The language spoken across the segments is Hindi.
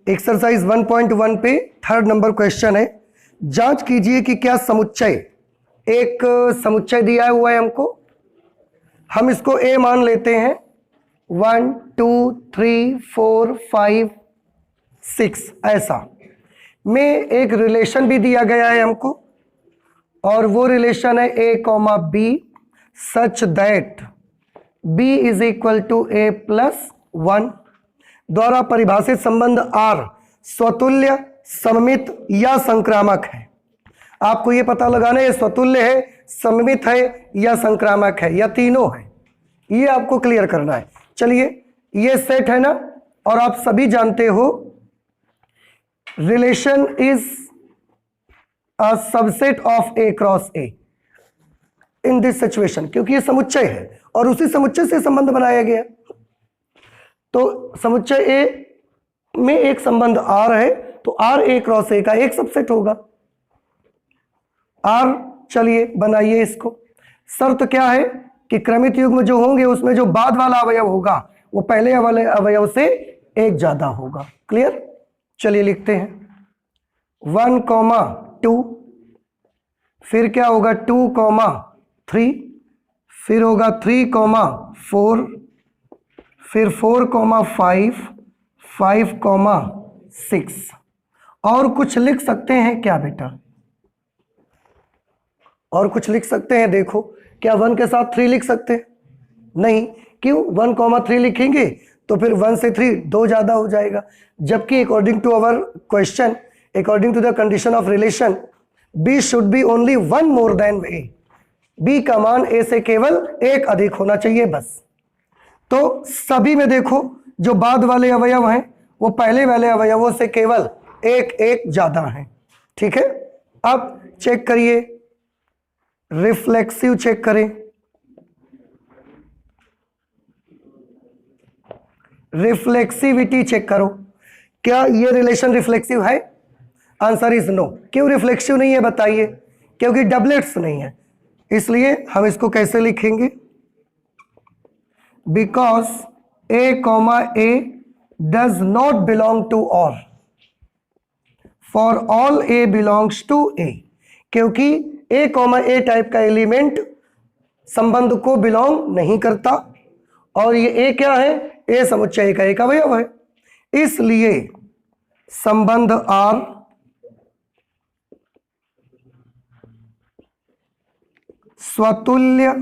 एक्सरसाइज 1.1 पे थर्ड नंबर क्वेश्चन है। जांच कीजिए कि क्या समुच्चय, एक समुच्चय दिया हुआ है हमको, हम इसको ए मान लेते हैं, 1 2 3 4 5 6 ऐसा में एक रिलेशन भी दिया गया है हमको, और वो रिलेशन है a comma B such that b is equal to a plus 1 द्वारा परिभाषित संबंध R स्वतुल्य, सममित या संक्रामक है। आपको ये पता लगाना है स्वतुल्य है, सममित है या संक्रामक है या तीनों है, ये आपको क्लियर करना है। चलिए, ये सेट है ना, और आप सभी जानते हो relation is a subset of A cross A in this situation, क्योंकि ये समुच्चय है और उसी समुच्चय से संबंध बनाया गया। तो समुच्चय ए में एक संबंध R है, तो R ए क्रॉस ए का एक सबसेट होगा। R, चलिए बनाइए इसको। शर्त क्या है कि क्रमित युग्म जो होंगे उसमें जो बाद वाला अवयव होगा वो पहले वाले अवयव से एक ज्यादा होगा। क्लियर? चलिए लिखते हैं 1 कॉमा 2, फिर क्या होगा 2 कॉमा 3, फिर होगा 3 कॉमा 4, फिर 4 कॉमा 5, 5 कॉमा 6। और कुछ लिख सकते हैं क्या बेटा? और कुछ लिख सकते हैं? देखो, क्या 1 के साथ 3 लिख सकते हैं? नहीं। क्यों? 1 कॉमा 3 लिखेंगे तो फिर 1 से 3 2 ज्यादा हो जाएगा, जबकि according to our question, according to the condition of relation, b should be only 1 more than a. B का मान ए से केवल एक अधिक होना चाहिए बस। तो सभी में देखो जो बाद वाले अवयव हैं वो पहले वाले अवयवों से केवल एक एक ज्यादा हैं। ठीक है, अब चेक करिए, रिफ्लेक्सिव चेक करें। रिफ्लेक्सिविटी चेक करो, क्या ये रिलेशन रिफ्लेक्सिव है? Answer is no. क्यों रिफ्लेक्सिव नहीं है बताइए? क्योंकि डबलेट्स नहीं है, इसलिए हम इसको कैसे लिखेंगे? Because A comma A does not belong to all, for all A belongs to A. क्योंकि ए कॉमा ए टाइप का एलिमेंट संबंध को बिलोंग नहीं करता, और ये ए क्या है? ए समुच्चय का एक अवयव है, इसलिए संबंध R स्वतुल्य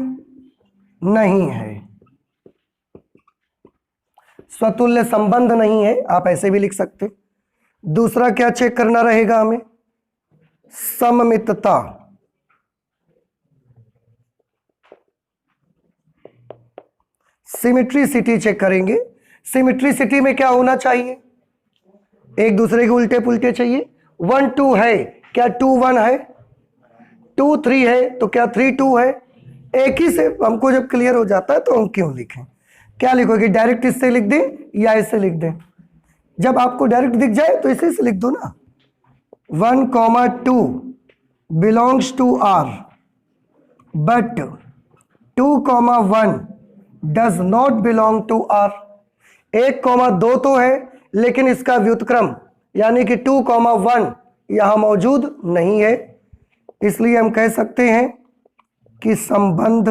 नहीं है। स्वतुल्य संबंध नहीं है, आप ऐसे भी लिख सकते। दूसरा क्या चेक करना रहेगा हमें? सममितता। सिमेट्रिसिटी चेक करेंगे। सिमेट्रिसिटी में क्या होना चाहिए? एक दूसरे के उल्टे पुल्टे चाहिए। 1 2 है, क्या 2 1 है? 2 3 है, तो क्या 3 2 है? एक ही से हमको जब क्लियर हो जाता है तो हम क्यों लिखें? क्या लिखोगे? डायरेक्ट इससे लिख दें या इससे लिख दें? जब आपको डायरेक्ट दिख जाए तो इसी से लिख दो ना। 1 comma 2 belongs to R, but 2 comma 1 does not belong to R। 1 comma 2 तो है, लेकिन इसका व्युत्क्रम यानी कि 2 कॉमा 1 यहां मौजूद नहीं है, इसलिए हम कह सकते हैं कि संबंध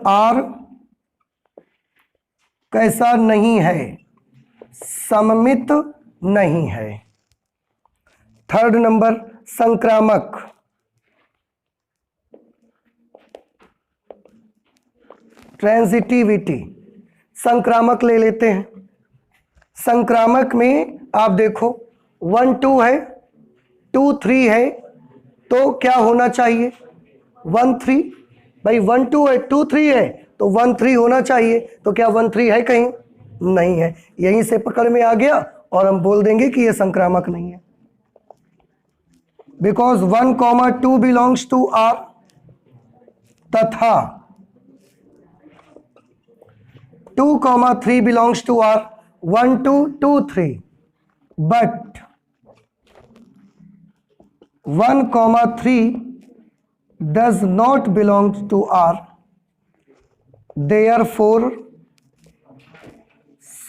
R कैसा नहीं है? सममित नहीं है। थर्ड नंबर, संक्रामक। ट्रांजिटिविटी, संक्रामक ले लेते हैं। संक्रामक में आप देखो 1 2 है, 2 3 है, तो क्या होना चाहिए? 1 3। भाई 1 2 है, 2 3 है, तो 1 3 होना चाहिए। तो क्या 1 3 है कहीं? नहीं है। यहीं से पकड़ में आ गया और हम बोल देंगे कि यह संक्रामक नहीं है। Because 1 comma 2 belongs to R, तथा 2 comma 3 belongs to R। 1 2 2 3, but 1 comma 3 does not belong to R, therefore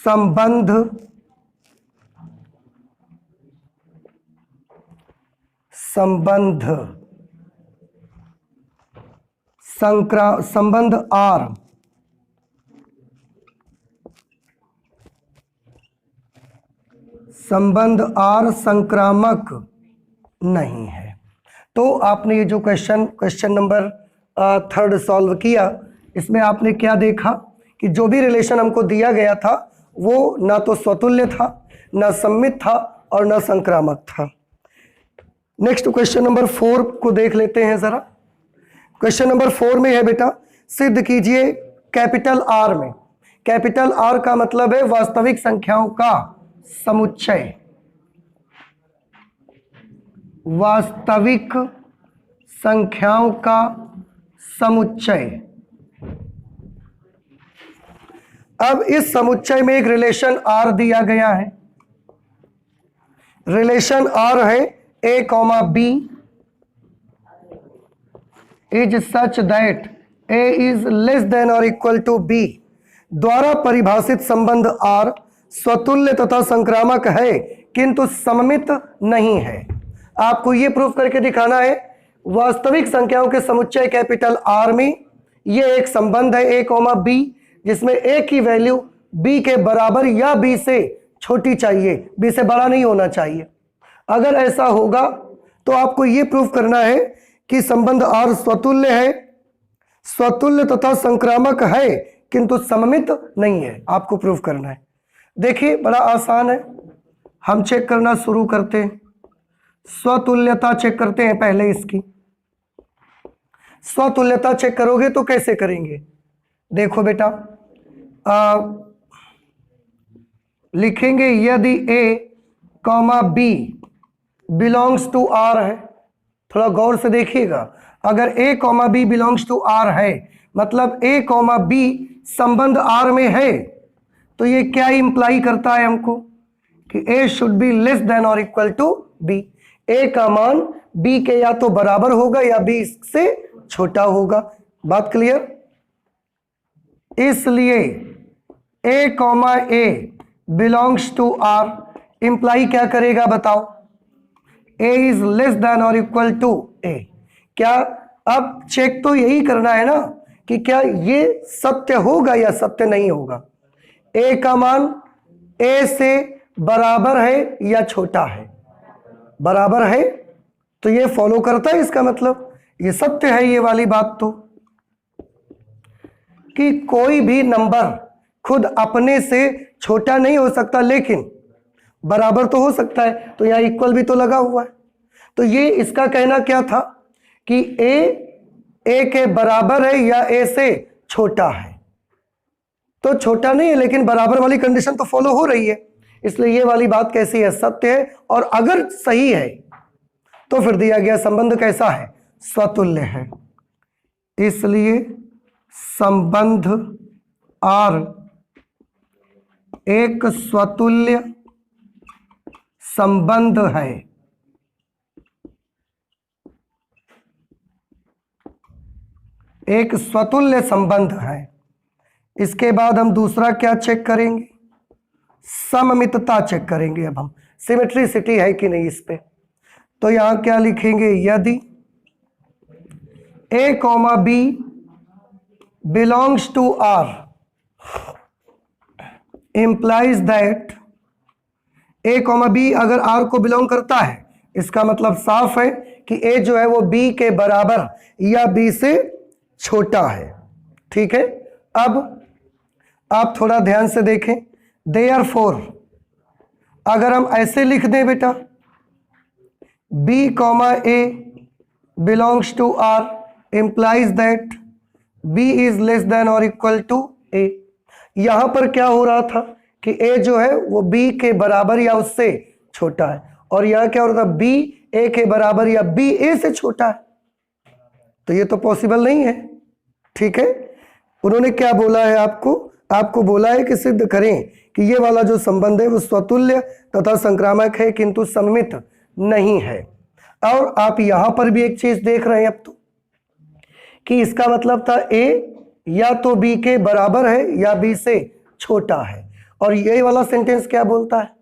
संबंध संबंध आर संक्रामक नहीं है। तो आपने ये जो क्वेश्चन नंबर 3 सॉल्व किया, इसमें आपने क्या देखा कि जो भी रिलेशन हमको दिया गया था वो ना तो स्वतुल्य था, ना सममित था और ना संक्रामक था। नेक्स्ट क्वेश्चन नंबर 4 को देख लेते हैं जरा। क्वेश्चन नंबर 4 में है बेटा, सिद्ध कीजिए कैपिटल आर में, कैपिटल आर का मतलब है वास्तविक संख्याओं का समुच्चय, वास्तविक संख्याओं का समुच्चय। अब इस समुच्चय में एक रिलेशन आर दिया गया है। रिलेशन आर है a, b is such that a is less than और इक्वल टू b द्वारा परिभाषित संबंध R स्वतुल्य तथा संक्रामक है किंतु सममित नहीं है। आपको यह प्रूव करके दिखाना है वास्तविक संख्याओं के समुच्चय कैपिटल R में यह एक संबंध है a, b जिसमें a की वैल्यू b के बराबर या b से छोटी चाहिए, b से बड़ा नहीं होना चाहिए। अगर ऐसा होगा तो आपको यह प्रूव करना है कि संबंध R स्वतुल्य है, स्वतुल्य तथा संक्रामक है किंतु सममित नहीं है। आपको प्रूव करना है। देखिए बड़ा आसान है, हम चेक करना शुरू करते हैं। स्वतुल्यता चेक करते हैं पहले इसकी। स्वतुल्यता चेक करोगे तो कैसे करेंगे? देखो बेटा, लिखेंगे यदि a, b belongs to R है। थोड़ा गौर से देखिएगा, अगर a, b belongs to R है मतलब a, b संबंध R में है तो ये क्या इंप्लाई करता है हमको कि a should be less than और इक्वल टू b। a का मान b के या तो बराबर होगा या b से छोटा होगा। बात क्लियर? इसलिए a, belongs to R imply क्या करेगा बताओ? a इज लेस देन और इक्वल टू a। क्या अब चेक तो यही करना है ना कि क्या ये सत्य होगा या सत्य नहीं होगा। a का मान a से बराबर है या छोटा है? बराबर है तो ये फॉलो करता है, इसका मतलब ये सत्य है। ये वाली बात तो कि कोई भी नंबर खुद अपने से छोटा नहीं हो सकता लेकिन बराबर तो हो सकता है, तो यहां इक्वल भी तो लगा हुआ है। तो ये इसका कहना क्या था कि a के बराबर है या a से छोटा है। तो छोटा नहीं है लेकिन बराबर वाली कंडीशन तो फॉलो हो रही है, इसलिए ये वाली बात कैसी है? सत्य है। और अगर सही है तो फिर दिया गया संबंध कैसा है? स्वतुल्य है। इसलिए संबंध R एक स्वतुल्य संबंध है। एक स्वतुल्य संबंध है। इसके बाद हम दूसरा क्या चेक करेंगे? सममितता चेक करेंगे। अब हम सिमेट्रिसिटी है कि नहीं इस पे। तो यहां क्या लिखेंगे? यदि a, b belongs to R implies that a, b अगर R को बिलोंग करता है इसका मतलब साफ है कि a जो है वो b के बराबर या b से छोटा है। ठीक है, अब आप थोड़ा ध्यान से देखें। Therefore अगर हम ऐसे लिख दें बेटा b, a belongs to R implies that b is less than or equal to a। यहां पर क्या हो रहा था कि a जो है वो b के बराबर या उससे छोटा है, और यहां क्या हो रहा था? b a के बराबर या b a से छोटा है। तो ये तो पॉसिबल नहीं है। ठीक है, उन्होंने क्या बोला है आपको बोला है कि सिद्ध करें कि ये वाला जो संबंध है वो स्वतुल्य तथा संक्रामक है किंतु सममित नहीं है। और आप यहां पर भी एक चीज देख रहे हैं अब तो कि इसका मतलब था a या तो b के बराबर है या b से छोटा है, और ये वाला सेंटेंस क्या बोलता है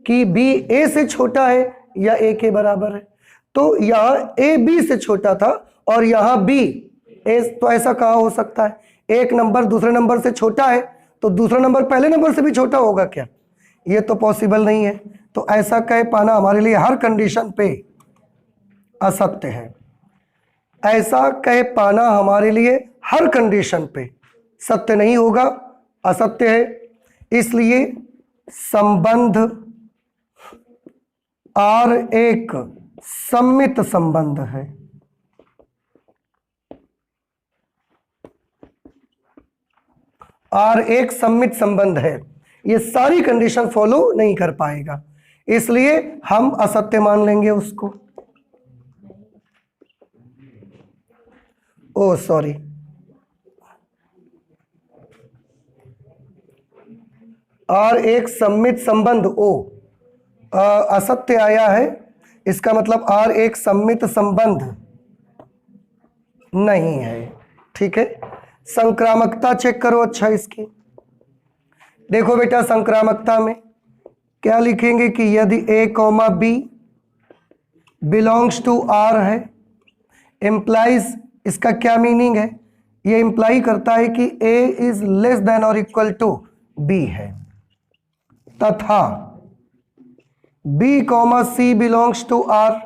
कि बी ए से छोटा है या ए के बराबर है। तो यहां ए बी से छोटा था और यहां बी ए, तो ऐसा कहाँ हो सकता है? एक नंबर दूसरे नंबर से छोटा है तो दूसरा नंबर पहले नंबर से भी छोटा होगा क्या? ये तो पॉसिबल नहीं है। तो ऐसा कह पाना हमारे लिए हर कंडीशन पे असत्य है। ऐसा कह पाना हमारे लिए हर कंडीशन पे सत्य नहीं होगा, असत्य है। इसलिए संबंध आर एक सम्मित संबंध है। आर एक सम्मित संबंध है, ये सारी कंडीशन फॉलो नहीं कर पाएगा, इसलिए हम असत्य मान लेंगे उसको। ओ सॉरी, आर एक सम्मित संबंध ओ असत्य आया है, इसका मतलब आर एक सम्मित संबंध नहीं है। ठीक है, संक्रामकता चेक करो। अच्छा, इसकी देखो बेटा, संक्रामकता में क्या लिखेंगे कि यदि A comma B belongs to R है, इम्प्लाइज, इसका क्या मीनिंग है? ये इम्प्लाई करता है कि ए इज लेस देन और इक्वल टू बी है, तथा B comma C belongs to R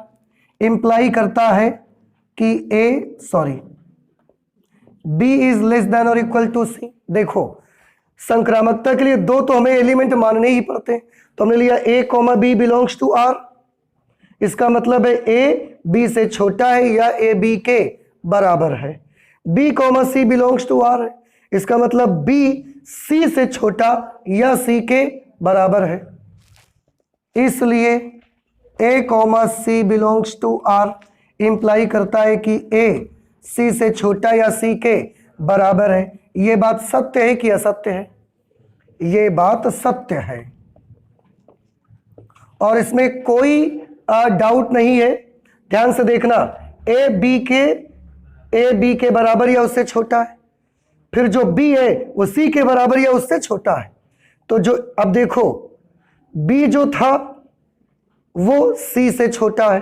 imply करता है कि बी इज लेस देन और इक्वल टू सी। देखो, संक्रामकता के लिए दो तो हमें एलिमेंट मानने ही पड़ते हैं, तो हमने लिया A comma B belongs to R, इसका मतलब है ए बी से छोटा है या ए बी के बराबर है। B comma C belongs to R है, इसका मतलब बी सी से छोटा या सी के बराबर है। इसलिए A comma C belongs to R imply करता है कि ए सी से छोटा या सी के बराबर है। ये बात सत्य है कि असत्य है? ये बात सत्य है और इसमें कोई डाउट नहीं है। ध्यान से देखना, ए बी के बराबर या उससे छोटा है, फिर जो बी है वो सी के बराबर या उससे छोटा है। तो जो अब देखो, बी जो था वो सी से छोटा है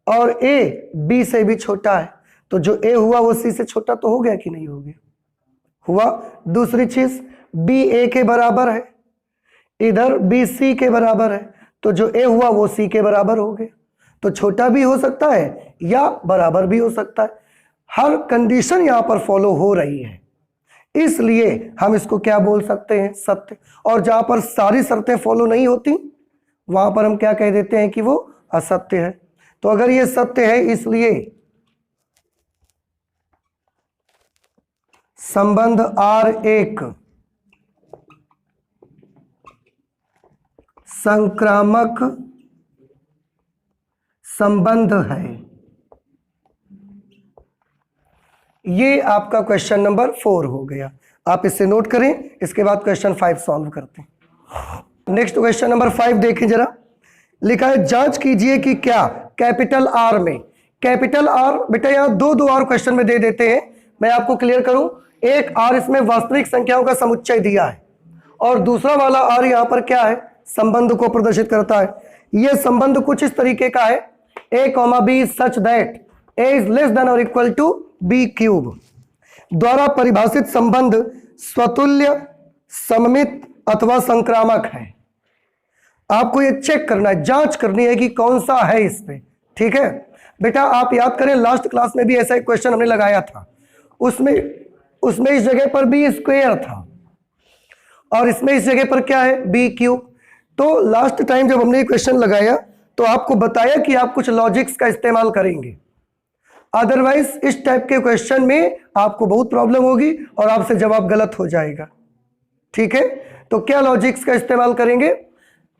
और ए बी से भी छोटा है, तो जो ए हुआ वो सी से छोटा तो हो गया कि नहीं हो गया? हुआ। दूसरी चीज, बी ए के बराबर है, इधर बी सी के बराबर है, तो जो ए हुआ वो सी के बराबर हो गया। तो छोटा भी हो सकता है या बराबर भी हो सकता है, हर कंडीशन यहां पर फॉलो हो रही है, इसलिए हम इसको क्या बोल सकते हैं? सत्य। और जहां पर सारी शर्तें फॉलो नहीं होती वहां पर हम क्या कह देते हैं कि वो असत्य है। तो अगर ये सत्य है, इसलिए संबंध आर एक संक्रामक संबंध है। ये आपका क्वेश्चन नंबर 4 हो गया। आप इसे नोट करें, इसके बाद क्वेश्चन 5 सॉल्व करते हैं। नेक्स्ट क्वेश्चन नंबर 5 देखें जरा। लिखा है जांच कीजिए कि क्या कैपिटल आर में, कैपिटल आर बेटा यहां दो आर क्वेश्चन में दे देते हैं, मैं आपको क्लियर करूं। एक आर इसमें वास्तविक संख्याओं का समुच्चय दिया है और दूसरा वाला आर यहां पर क्या है? संबंध को प्रदर्शित करता है। यह संबंध कुछ इस तरीके का है, A comma B such that A is less than और इक्वल टू बी क्यूब द्वारा परिभाषित संबंध स्वतुल्य, सममित अथवा संक्रामक है। आपको ये चेक करना है, जांच करनी है कि कौन सा है इस पे। ठीक है बेटा, आप याद करें लास्ट क्लास में भी ऐसा एक क्वेश्चन हमने लगाया था, उसमें इस जगह पर बी स्क्वायर था और इसमें इस जगह पर क्या है? B cube. तो लास्ट टाइम जब हमने क्वेश्चन लगाया तो आपको बताया कि आप कुछ लॉजिक्स का इस्तेमाल करेंगे, अदरवाइज इस टाइप के क्वेश्चन में आपको बहुत प्रॉब्लम होगी और आपसे जवाब गलत हो जाएगा। ठीक है, तो क्या लॉजिक्स का इस्तेमाल करेंगे?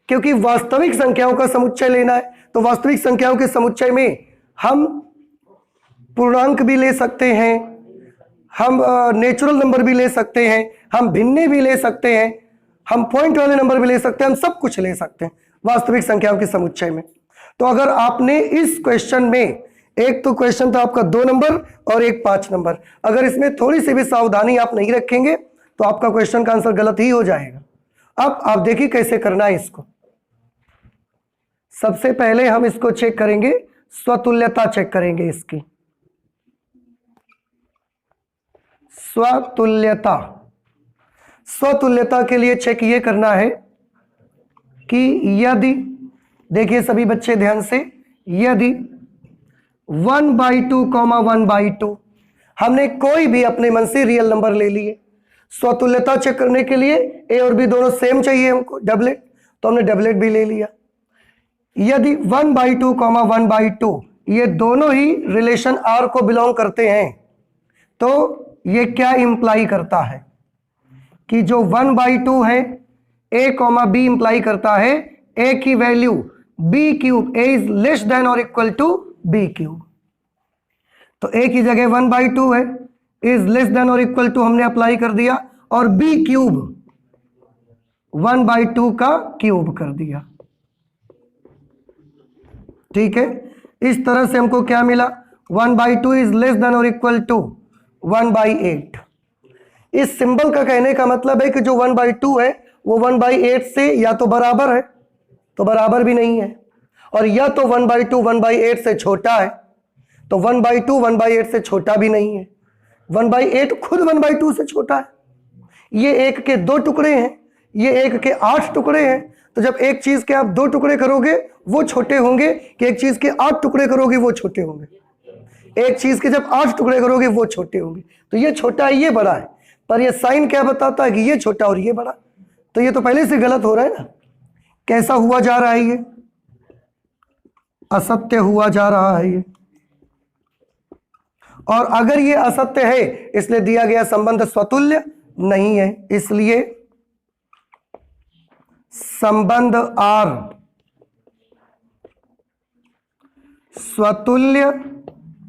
क्योंकि वास्तविक संख्याओं का समुच्चय लेना है, तो वास्तविक संख्याओं के समुच्चय में हम पूर्णांक भी ले सकते हैं, हम नेचुरल नंबर भी ले सकते हैं, हम भिन्ने भी ले सकते हैं, हम पॉइंट वाले नंबर भी ले सकते हैं, हम सब कुछ ले सकते हैं वास्तविक संख्याओं के समुच्चय में। तो अगर आपने इस क्वेश्चन में, एक तो क्वेश्चन था आपका 2 नंबर और एक 5 नंबर, अगर इसमें थोड़ी सी भी सावधानी आप नहीं रखेंगे तो आपका क्वेश्चन का आंसर गलत ही हो जाएगा। अब आप देखिए कैसे करना है इसको। सबसे पहले हम इसको चेक करेंगे, स्वतुल्यता चेक करेंगे इसकी। स्वतुल्यता, स्वतुल्यता के लिए चेक ये करना है कि यदि, देखिए सभी बच्चे ध्यान से, यदि 1/2, 1/2 हमने कोई भी अपने मन से रियल नंबर ले लिए, स्वतुल्यता चेक करने के लिए ए और बी दोनों सेम चाहिए हमको, डबलेट, तो हमने डबलेट भी ले लिया। यदि 1/2, 1/2 ये दोनों ही रिलेशन आर को बिलोंग करते हैं, तो ये क्या इंप्लाई करता है कि जो 1/2 है ए कॉमा बी इंप्लाई करता है ए की value b cube, a is less than और इक्वल टू बी क्यूब। तो ए की जगह 1/2 है, इज लेस देन और इक्वल टू हमने अप्लाई कर दिया, और बी क्यूब 1/2 का क्यूब कर दिया। ठीक है, इस तरह से हमको क्या मिला, 1/2 इज लेस देन और इक्वल टू 1/8। इस सिंबल का कहने का मतलब है कि जो 1/2 है वो 1/8 से या तो बराबर है, तो बराबर भी नहीं है, और या तो 1/2 1/8 से छोटा है, तो 1/2 1/8 से छोटा भी नहीं है। 1/8 खुद 1/2 से छोटा है। ये एक के 2 टुकड़े हैं, ये एक के 8 टुकड़े हैं। तो जब एक चीज के आप 2 टुकड़े करोगे वो छोटे होंगे, कि एक चीज के 8 टुकड़े करोगे वो छोटे होंगे। एक चीज के जब 8 टुकड़े करोगे वो छोटे होंगे। तो ये छोटा है, ये बड़ा है, पर ये साइन क्या बताता है कि ये छोटा और ये बड़ा। तो ये तो पहले से गलत हो रहा है ना। कैसा हुआ जा रहा है, ये असत्य हुआ जा रहा है ये। और अगर ये असत्य है, इसलिए दिया गया संबंध स्वतुल्य नहीं है, इसलिए संबंध आर स्वतुल्य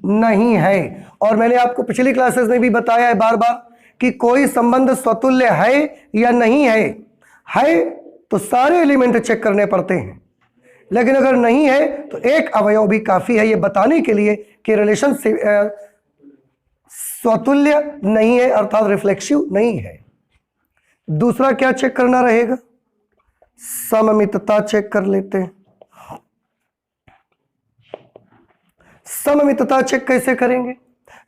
नहीं है। और मैंने आपको पिछली क्लासेस में भी बताया है बार बार कि कोई संबंध स्वतुल्य है या नहीं है तो सारे एलिमेंट चेक करने पड़ते हैं, लेकिन अगर नहीं है तो एक अवयव भी काफी है ये बताने के लिए कि रिलेशन स्वतुल्य नहीं है, अर्थात रिफ्लेक्सिव नहीं है। दूसरा क्या चेक करना रहेगा, सममितता चेक कर लेते हैं। सममितता चेक कैसे करेंगे,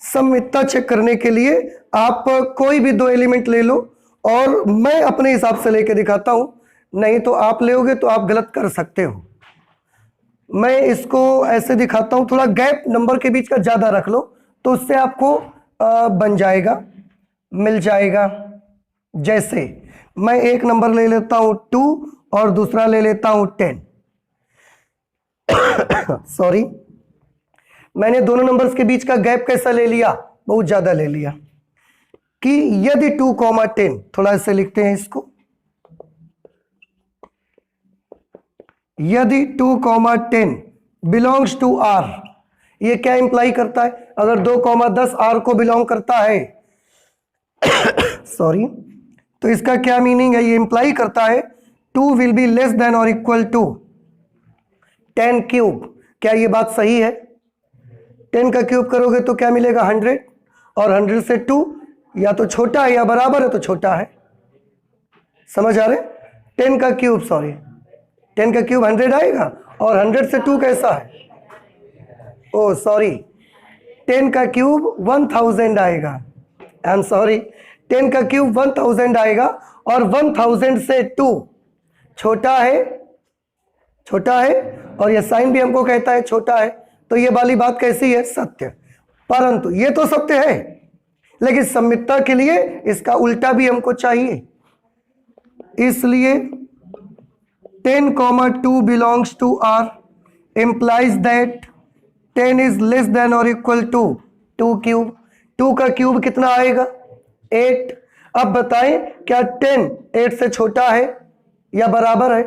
सममितता चेक करने के लिए आप कोई भी 2 एलिमेंट ले लो, और मैं अपने हिसाब से लेके दिखाता हूं, नहीं तो आप लेोगे तो आप गलत कर सकते हो। मैं इसको ऐसे दिखाता हूं, थोड़ा गैप नंबर के बीच का ज्यादा रख लो तो उससे आपको बन जाएगा, मिल जाएगा। जैसे मैं एक नंबर ले लेता हूं 2 और दूसरा ले लेता हूं 10। सॉरी, मैंने दोनों नंबर्स के बीच का गैप कैसा ले लिया, बहुत ज्यादा ले लिया। कि यदि 2, 10, थोड़ा ऐसे लिखते हैं इसको, यदि 2, 10 बिलोंग्स टू आर, ये क्या इंप्लाई करता है, अगर 2, 10 आर को बिलोंग करता है सॉरी, तो इसका क्या मीनिंग है, ये इंप्लाई करता है 2 विल बी लेस देन और इक्वल टू 10 क्यूब। क्या ये बात सही है? 10 का क्यूब करोगे तो क्या मिलेगा, 100, और 100 से 2 या तो छोटा है या बराबर है, तो छोटा है। समझ आ रहे? 10 का क्यूब, सॉरी 10 का क्यूब 100 आएगा, और 100 से 2 कैसा है, ओ सॉरी 10 का क्यूब 1000 आएगा। आई एम सॉरी, 10 का क्यूब 1000 आएगा, और 1000 से 2 छोटा है, छोटा है, और ये साइन भी हमको कहता है छोटा है। तो ये वाली बात कैसी है, सत्य। परंतु ये तो सत्य है, लेकिन सममितता के लिए इसका उल्टा भी हमको चाहिए, इसलिए 10, 2 belongs to R implies that 10 is less than or equal to 2 cube. 2 का क्यूब कितना आएगा, 8। अब बताएं क्या 10 8 से छोटा है या बराबर है?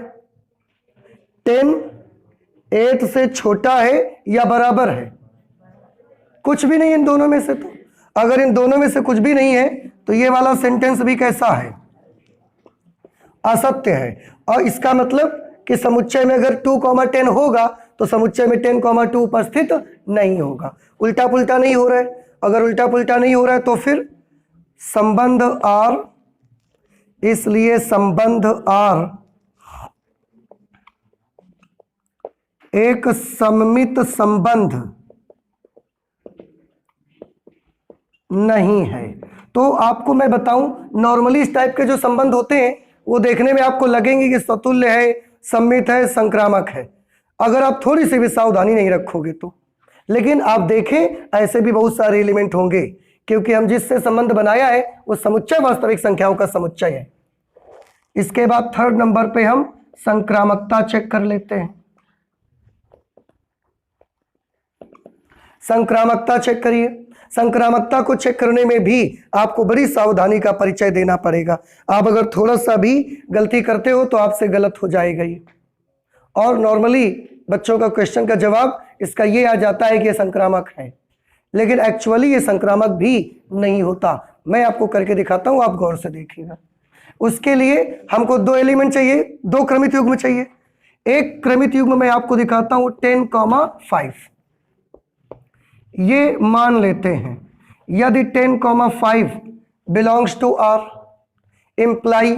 10 8 से छोटा है या बराबर है? कुछ भी नहीं इन दोनों में से। तो अगर इन दोनों में से कुछ भी नहीं है तो ये वाला सेंटेंस भी कैसा है, असत्य है। और इसका मतलब कि समुच्चय में अगर 2, 10 होगा तो समुच्चय में 10, 2 उपस्थित नहीं होगा। उल्टा पुल्टा नहीं हो रहा है। अगर उल्टा पुल्टा नहीं हो रहा है तो फिर संबंध R इसलिए संबंध आर एक सममित संबंध नहीं है। तो आपको मैं बताऊं, नॉर्मली इस टाइप के जो संबंध होते हैं वो देखने में आपको लगेंगे कि स्वतुल्य है, सममित है, संक्रामक है, अगर आप थोड़ी सी भी सावधानी नहीं रखोगे तो। लेकिन आप देखें ऐसे भी बहुत सारे एलिमेंट होंगे, क्योंकि हम जिससे संबंध बनाया है वो समुच्चय वास्तविक संख्याओं का समुच्चय है। इसके बाद थर्ड नंबर पे हम संक्रामकता चेक कर लेते हैं। संक्रामकता चेक करिए। संक्रामकता को चेक करने में भी आपको बड़ी सावधानी का परिचय देना पड़ेगा। आप अगर थोड़ा सा भी गलती करते हो तो आपसे गलत हो जाएगा ये। और नॉर्मली बच्चों का क्वेश्चन का जवाब इसका ये आ जाता है कि ये संक्रामक है, लेकिन एक्चुअली ये संक्रामक भी नहीं होता। मैं आपको करके दिखाता हूं, आप गौर से देखिएगा। उसके लिए हमको दो एलिमेंट चाहिए, दो क्रमित युग्म चाहिए। एक क्रमित युग्म मैं आपको दिखाता हूं 10,5। ये मान लेते हैं यदि 10,5 बिलोंग्स टू आर, इंप्लाई,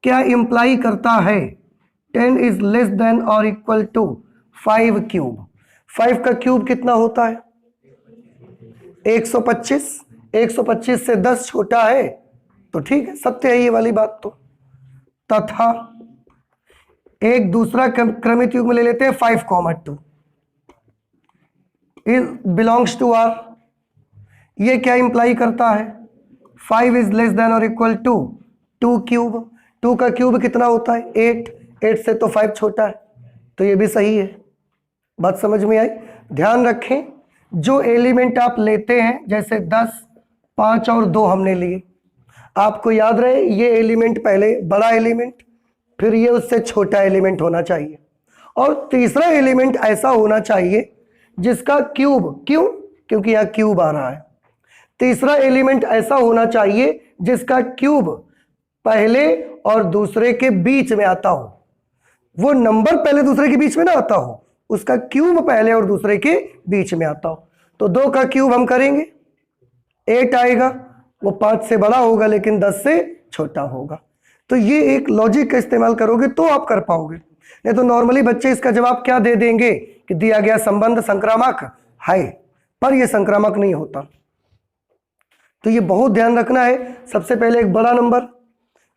क्या इंप्लाई करता है 10 इज लेस देन और इक्वल टू 5 क्यूब। 5 का क्यूब कितना होता है? 125। 125 से 10 छोटा है तो ठीक है, सत्य है ये वाली बात तो। तथा एक दूसरा क्रमित युग्म ले लेते हैं 5,2 इज बिलोंग्स टू आर। ये क्या इंप्लाई करता है? 5 इज लेस देन और इक्वल टू 2 क्यूब। 2 का क्यूब कितना होता है? 8। 8 से तो 5 छोटा है, तो ये भी सही है। बात समझ में आई? ध्यान रखें, जो एलिमेंट आप लेते हैं, जैसे 10, 5 और 2 हमने लिए, आपको याद रहे ये एलिमेंट पहले बड़ा एलिमेंट, फिर ये उससे छोटा एलिमेंट होना चाहिए, और तीसरा एलिमेंट ऐसा होना चाहिए जिसका क्यूब, क्यों? क्योंकि यहां क्यूब आ रहा है। तीसरा एलिमेंट ऐसा होना चाहिए जिसका क्यूब पहले और दूसरे के बीच में आता हो। वो नंबर पहले दूसरे के बीच में ना आता हो, उसका क्यूब पहले और दूसरे के बीच में आता हो। तो 2 का क्यूब हम करेंगे, 8 आएगा। वो 5 से बड़ा होगा लेकिन 10 से छोटा होगा। तो ये एक लॉजिक का इस्तेमाल करोगे तो आप कर पाओगे, नहीं तो नॉर्मली बच्चे इसका जवाब क्या दे देंगे कि दिया गया संबंध संक्रामक है, पर यह संक्रामक नहीं होता। तो ये बहुत ध्यान रखना है। सबसे पहले एक बड़ा नंबर,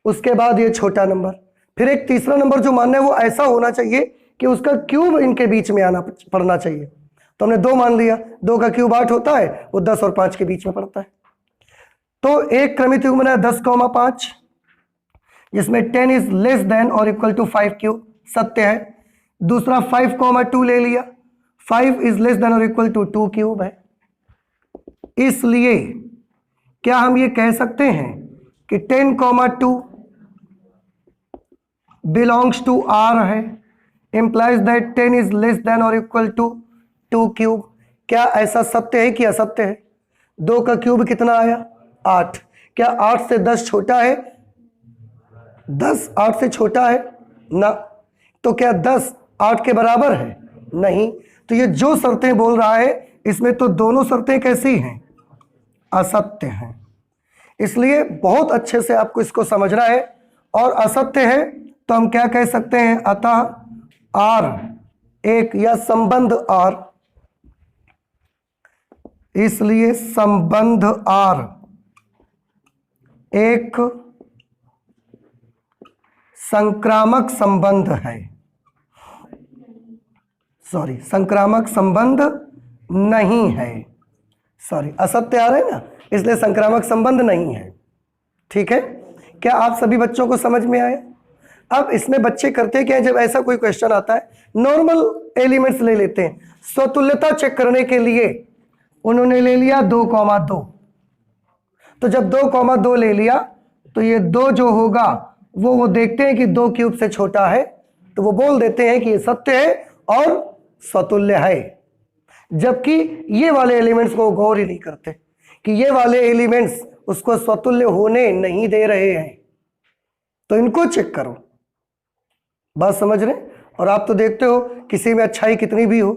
उसके बाद ये छोटा नंबर, फिर एक तीसरा नंबर जो मानना है वो ऐसा होना चाहिए कि उसका क्यूब इनके बीच में आना पड़ना चाहिए। तो हमने 2 मान लिया, 2 का क्यूब 8 होता है, वो 10 और 5 के बीच में पड़ता है। तो एक क्रमित युग्म है 10,5 जिसमें 10 इज लेस देन और इक्वल टू 5 क्यूब, सत्य है। दूसरा 5,2 ले लिया, 5 इज लेस देन और इक्वल टू 2 क्यूब है। इसलिए क्या हम ये कह सकते हैं कि 10,2 बिलोंग्स टू आर है, implies that 10 is less than और इक्वल टू 2 क्यूब। क्या ऐसा सत्य है कि असत्य है? 2 का क्यूब कितना आया? 8। क्या 8 से 10 छोटा है? 10 8 से छोटा है ना। तो क्या 10 8 के बराबर है? नहीं। तो ये जो शर्तें बोल रहा है इसमें तो दोनों शर्तें कैसी हैं? असत्य हैं। इसलिए बहुत अच्छे से आपको इसको समझना है। और असत्य है तो हम क्या कह सकते हैं? अतः आर एक, या संबंध आर, इसलिए संबंध आर एक संक्रामक संबंध है। सॉरी, संक्रामक संबंध नहीं है। सॉरी, असत्य आ रहा है ना, इसलिए संक्रामक संबंध नहीं है। ठीक है, क्या आप सभी बच्चों को समझ में आया? अब इसमें बच्चे करते क्या है, जब ऐसा कोई क्वेश्चन आता है नॉर्मल एलिमेंट्स ले लेते हैं। स्वतुल्यता चेक करने के लिए उन्होंने ले लिया 2,2। तो जब 2,2 ले लिया तो ये 2 जो होगा वो देखते हैं कि 2 क्यूब से छोटा है, तो वो बोल देते हैं कि ये सत्य है और स्वतुल्य है। जबकि ये वाले एलिमेंट्स को गौर ही नहीं करते कि ये वाले एलिमेंट्स उसको स्वतुल्य होने नहीं दे रहे हैं। तो इनको चेक करो। बात समझ रहे? और आप तो देखते हो किसी में अच्छाई कितनी भी हो,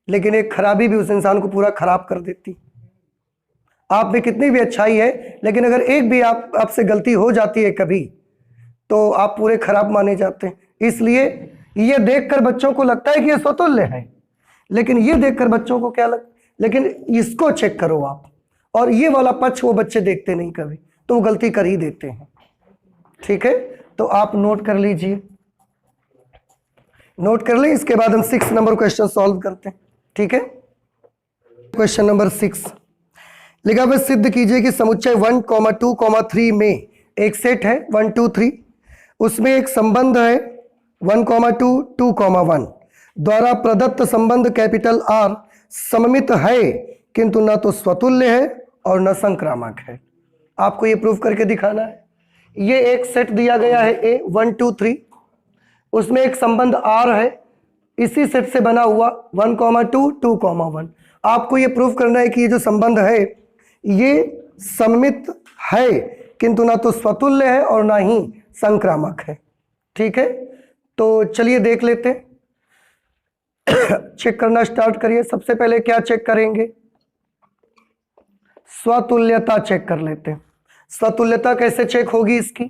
लेकिन एक खराबी भी उस इंसान को पूरा खराब कर देती। आप में कितनी भी अच्छाई है, लेकिन अगर एक भी आपसे गलती हो जाती है कभी, तो आप पूरे खराब माने जाते हैं। इसलिए ये देखकर बच्चों को लगता है कि ये स्वतुल्य है, लेकिन ये देखकर बच्चों को क्या लेकिन इसको चेक करो आप, और ये वाला पक्ष वो बच्चे देखते नहीं कभी, तो वो गलती कर ही देते हैं। ठीक है, तो आप नोट कर लीजिए, नोट कर ले। इसके बाद हम 6 नंबर क्वेश्चन सॉल्व करते हैं। ठीक है, क्वेश्चन नंबर 6 लिखा हुआ, सिद्ध कीजिए कि समुच्चय 1, 2, 3 में एक सेट है 1, 2, 3, उसमें एक संबंध है 1, 2, 2, 1 द्वारा प्रदत्त संबंध कैपिटल R सममित है, किंतु न तो स्वतुल्य है और न संक्रामक है। आपको ये प्रूफ करके दिखाना है। ये एक सेट दिया गया है A 1, 2, 3, उसमें एक संबंध R है, इसी सेट से बना हुआ 1, 2, 2, 1। आपको ये प्रूफ करना है कि ये जो संबंध है ये सममित है, किंतु ना तो स्वतुल्य है और ना ही संक्रामक है। ठीक है, तो चलिए देख लेते हैं। चेक करना स्टार्ट करिए। सबसे पहले क्या चेक करेंगे? स्वतुल्यता चेक कर लेते हैं। स्वतुल्यता कैसे चेक होगी इसकी?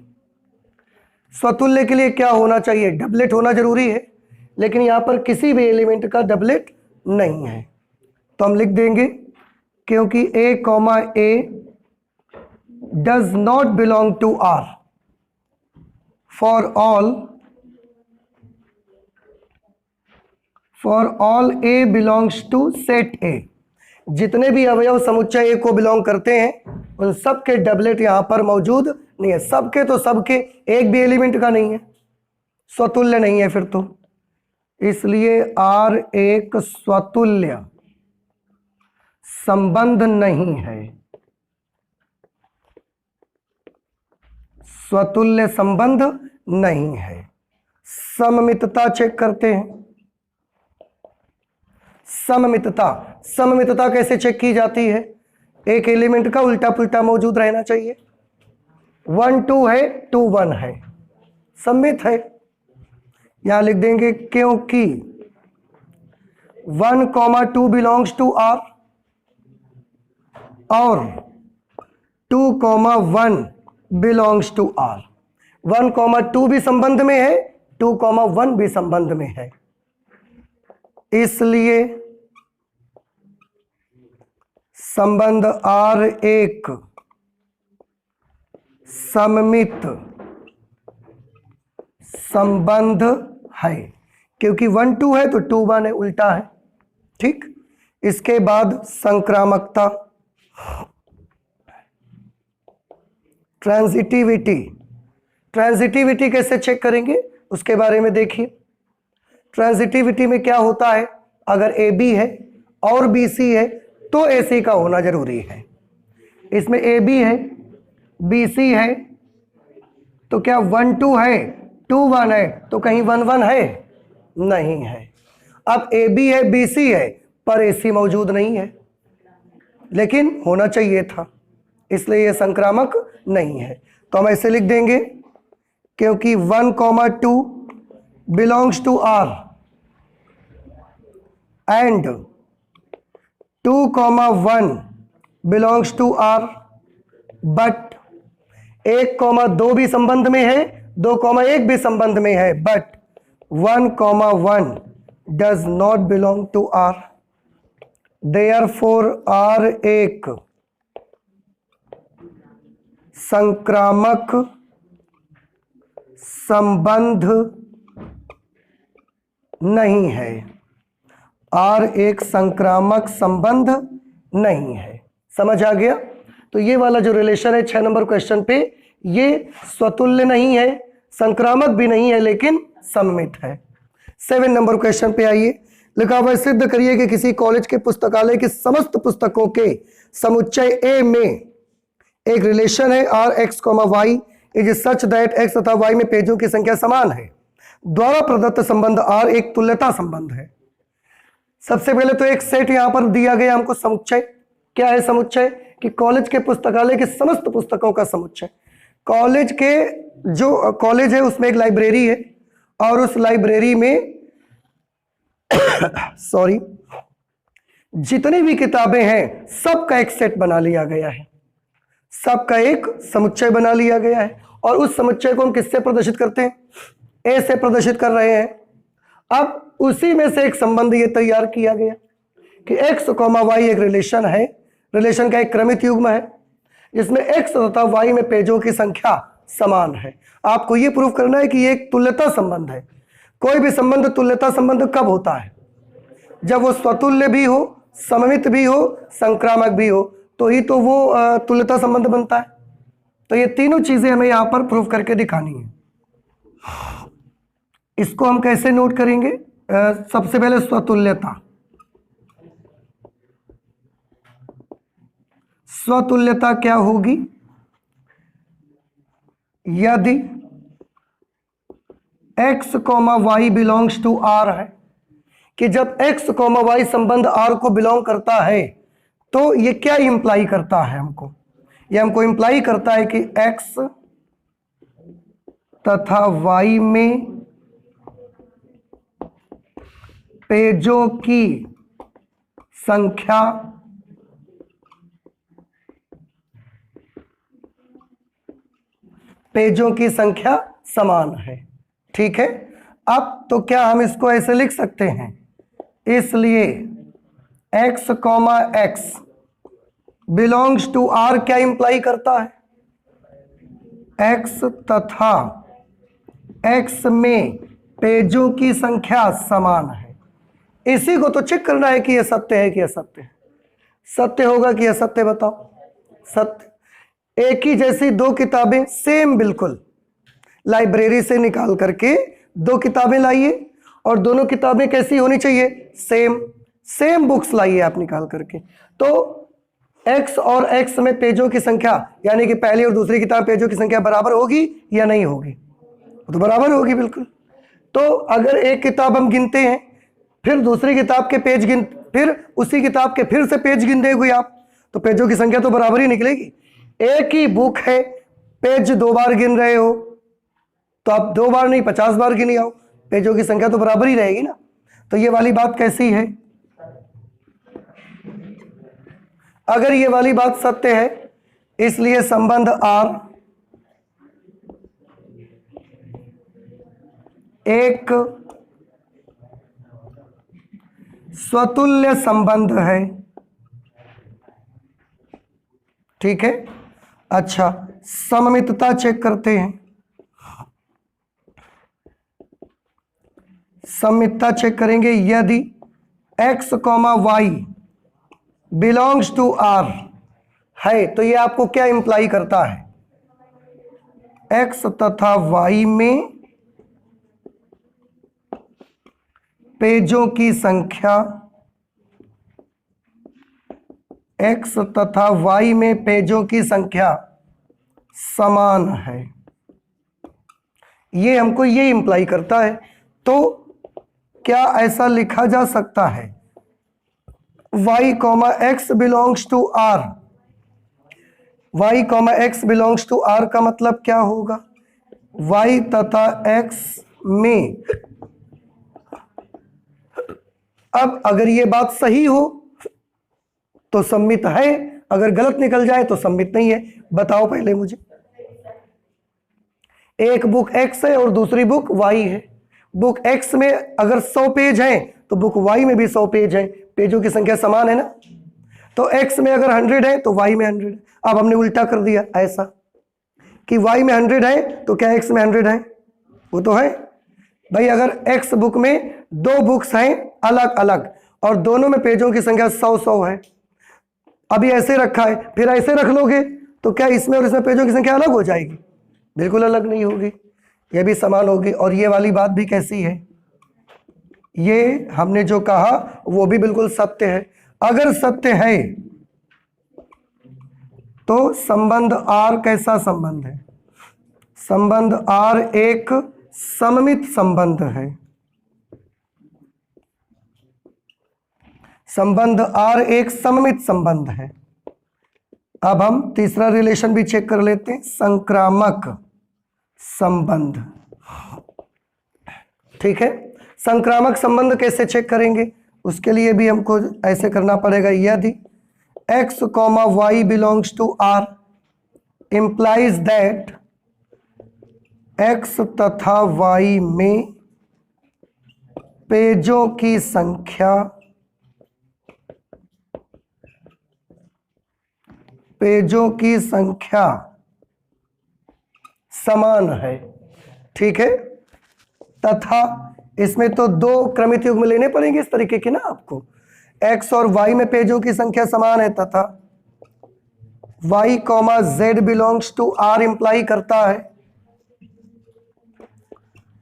स्वतुल्य के लिए क्या होना चाहिए? डबलेट होना जरूरी है, लेकिन यहां पर किसी भी एलिमेंट का डबलेट नहीं है, तो हम लिख देंगे क्योंकि A, A does not belong to R for all A belongs to set A। जितने भी अवयव समुच्चय A को बिलोंग करते हैं उन सब के डबलेट यहां पर मौजूद नहीं है। सबके तो सबके, एक भी एलिमेंट का नहीं है, स्वतुल्य नहीं है फिर तो, इसलिए R एक स्वतुल्य संबंध नहीं है, स्वतुल्य संबंध नहीं है। सममितता चेक करते हैं। सममितता कैसे चेक की जाती है? एक एलिमेंट का उल्टा पुल्टा मौजूद रहना चाहिए। 1, 2 है, 2, 1 है, सममित है। यहां लिख देंगे क्योंकि 1, 2 बिलोंग्स टू R और 2, 1 बिलोंग्स टू R। 1, 2 भी संबंध में है, 2, 1 भी संबंध में है, इसलिए संबंध R एक सममित संबंध है। क्योंकि 1, 2 है तो 2, 1 है, उल्टा है। ठीक, इसके बाद संक्रामकता, ट्रांजिटिविटी कैसे चेक करेंगे उसके बारे में देखिए। ट्रांजिटिविटी में क्या होता है? अगर AB है और BC है तो AC का होना जरूरी है। इसमें AB है, BC है, तो क्या 1, 2 है, 2, 1 है, तो कहीं 1, 1 है? नहीं है। अब AB है, BC है, पर AC मौजूद नहीं है, लेकिन होना चाहिए था, इसलिए यह संक्रामक नहीं है। तो हम ऐसे लिख देंगे क्योंकि 1, 2 belongs to R and 2, 1 belongs to R, but 1, 2 भी संबंध में है, 2, 1 भी संबंध में है, but 1, 1 does not belong to R। Therefore R एक संक्रामक संबंध नहीं है। R एक संक्रामक संबंध नहीं है। समझ आ गया? तो ये वाला जो रिलेशन है 6 नंबर क्वेश्चन पे, ये स्वतुल्य नहीं है, संक्रामक भी नहीं है, लेकिन सममित है। 7 नंबर क्वेश्चन पे आइए। लिखा हुआ है, सिद्ध करिए कि किसी कॉलेज के पुस्तकालय की समस्त पुस्तकों के समुच्चय A में एक रिलेशन है Rx, Y is such that X तथा Y में पेजों की संख्या समान है। द्वारा प्रदत्त संबंध R एक तुल्यता संबंध है। सबसे पहले तो एक सेट यहां पर दिया गया हमको समुच्चय। क्या है समुच्चय? कि कॉलेज के पुस्तकालय के समस्त पुस्तकों का समुच्चय। कॉलेज के जो कॉलेज है उसमें एक लाइब्रेरी है और उस लाइब्रेरी में जितनी भी किताबें हैं सबका एक सेट बना लिया गया है, सबका एक समुच्चय बना लिया गया है, और उस समुच्चय को हम किससे प्रदर्शित करते हैं? ए से प्रदर्शित कर रहे हैं। अब उसी में से एक संबंध ये तैयार किया गया कि x, y एक रिलेशन है, रिलेशन का एक क्रमित युग्म है जिसमें x तथा y में पेजों की संख्या समान है। आपको ये प्रूव करना है कि ये एक तुल्यता संबंध है। कोई भी संबंध तुल्यता संबंध कब होता है? जब वो स्वतुल्य भी हो, सममित भी हो, संक्रामक भी हो, तो ही तो वो तुल्यता संबंध बनता है। तो ये तीनों चीजें हमें यहां पर प्रूव करके दिखानी है। इसको हम कैसे नोट करेंगे? सबसे पहले स्वतुल्यता। स्वतुल्यता क्या होगी? यदि x, y belongs to r है, कि जब x, y संबंध r को बिलोंग करता है तो ये क्या इंप्लाई करता है हमको? ये हमको इंप्लाई करता है कि x तथा y में पेजों की संख्या समान है। ठीक है, अब तो क्या हम इसको ऐसे लिख सकते हैं? इसलिए x, x belongs to r क्या इंप्लाई करता है? x तथा x में पेजों की संख्या समान है। इसी को तो चेक करना है कि यह सत्य है कि असत्य है। सत्य होगा कि असत्य? बताओ। सत्य। एक ही जैसी दो किताबें सेम, बिल्कुल लाइब्रेरी से निकाल करके दो किताबें लाइए, और दोनों किताबें कैसी होनी चाहिए? सेम बुक्स लाइए आप निकाल करके। तो x और x में पेजों की संख्या, यानी कि पहली और दूसरी किताब पेजों की संख्या बराबर होगी या नहीं होगी? तो बराबर होगी, बिल्कुल। तो अगर एक किताब हम गिनते हैं, फिर दूसरी किताब के पेज फिर उसी किताब के फिर से पेज गिन देंगे आप, तो पेजों की संख्या तो बराबर ही निकलेगी। एक ही बुक है, पेज 2 बार गिन रहे हो तो आप 2 बार नहीं 50 बार गिनी आओ, पेजों की संख्या तो बराबर ही रहेगी ना। तो ये वाली बात कैसी है? अगर ये वाली बात सत्य है, इसलिए संबंध R एक स्वतुल्य संबंध है। ठीक है, अच्छा, सममितता चेक करते हैं। सममितता चेक करेंगे। यदि x, y belongs to r है, तो ये आपको क्या इंप्लाई करता है? x तथा y में पेजों की संख्या, x तथा y में पेजों की संख्या समान है। ये हमको ये इंप्लाई करता है। तो क्या ऐसा लिखा जा सकता है? y, x belongs to r। y, x belongs to r का मतलब क्या होगा? y तथा x में, अब अगर ये बात सही हो तो सम्मित है, अगर गलत निकल जाए तो सम्मित नहीं है। बताओ पहले मुझे। एक बुक x है और दूसरी बुक y है। बुक x में अगर 100 पेज हैं तो बुक y में भी 100 पेज हैं, पेजों की संख्या समान है ना। तो x में अगर 100 है तो y में 100 है। अब हमने उल्टा कर दिया ऐसा कि y में 100 है तो क्या x में 100 है? वो तो है भाई। अगर x बुक में 2 बुक्स हैं अलग अलग और दोनों में पेजों की संख्या 100 है, अभी ऐसे रखा है, फिर ऐसे रख लोगे तो क्या इसमें और इसमें पेजों की संख्या अलग हो जाएगी? बिल्कुल अलग नहीं होगी, ये भी समान होगी। और ये वाली बात भी कैसी है? ये हमने जो कहा वो भी बिल्कुल सत्य है। अगर सत्य है तो संबंध R कैसा संबंध है? संबंध R एक सममित संबंध है। संबंध R एक सममित संबंध है। अब हम तीसरा रिलेशन भी चेक कर लेते हैं, संक्रामक संबंध। ठीक है, संक्रामक संबंध कैसे चेक करेंगे उसके लिए भी हमको ऐसे करना पड़ेगा। यदि x, y belongs to R implies that x तथा y में पेजों की संख्या समान है। ठीक है, तथा इसमें तो दो क्रमित युग्म लेने पड़ेंगे इस तरीके के ना आपको। x और y में पेजों की संख्या समान है तथा y, z belongs to R imply करता है